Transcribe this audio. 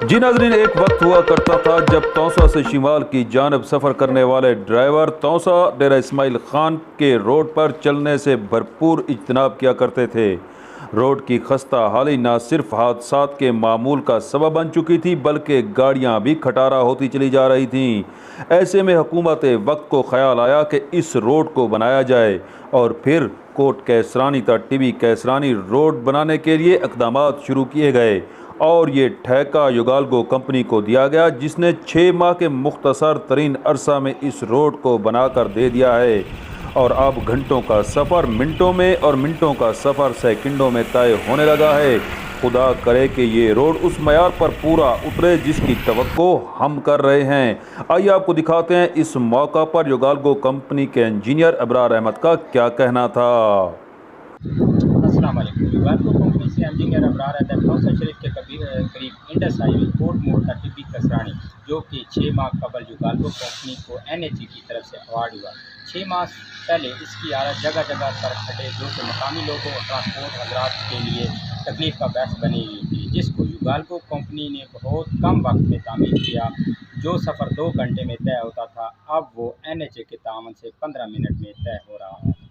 जी नाज़रीन, एक वक्त हुआ करता था जब तौसा से शिमाल की जानब सफ़र करने वाले ड्राइवर तौसा डेरा इस्माइल खान के रोड पर चलने से भरपूर इज्तनाब किया करते थे। रोड की खस्ता हाली न सिर्फ हादसात के मामूल का सबब बन चुकी थी, बल्कि गाड़ियां भी खटारा होती चली जा रही थीं। ऐसे में हुकूमत वक्त को ख्याल आया कि इस रोड को बनाया जाए और फिर कोट कैसरानी तक टीबी कैसरानी रोड बनाने के लिए इक़दामात शुरू किए गए और ये ठेका युगाल्गो कंपनी को दिया गया, जिसने 6 माह के मुख्तसर तरीन अरसा में इस रोड को बनाकर दे दिया है। और अब घंटों का सफ़र मिनटों में और मिनटों का सफ़र सेकंडों में तय होने लगा है। खुदा करे कि ये रोड उस मयार पर पूरा उतरे जिसकी तवक्को हम कर रहे हैं। आइए आपको दिखाते हैं इस मौका पर युगाल्गो कंपनी के इंजीनियर अबरार अहमद का क्या कहना था। अस्सलाम वालेकुम। युगाल्गो कंपनी से इंजीनियर अबरार अहमद तौसा शरीफ के करीब इंडस हाईवे कोट मोड़ का टीबी कसरानी, जो कि 6 माह कबल युगाल्गो कंपनी को NHA की तरफ से अवार्ड हुआ। 6 माह पहले इसकी हालत जगह जगह पर खड़े, जो कि मकामी लोगों और ट्रांसपोर्ट हजरात के लिए तकलीफ का बहस बनी हुई थी, जिसको युगाल्गो कंपनी ने बहुत कम वक्त में तामीर किया। जो सफ़र 2 घंटे में तय होता था, अब वो NHA के तावन से 15 मिनट में तय हो रहा है।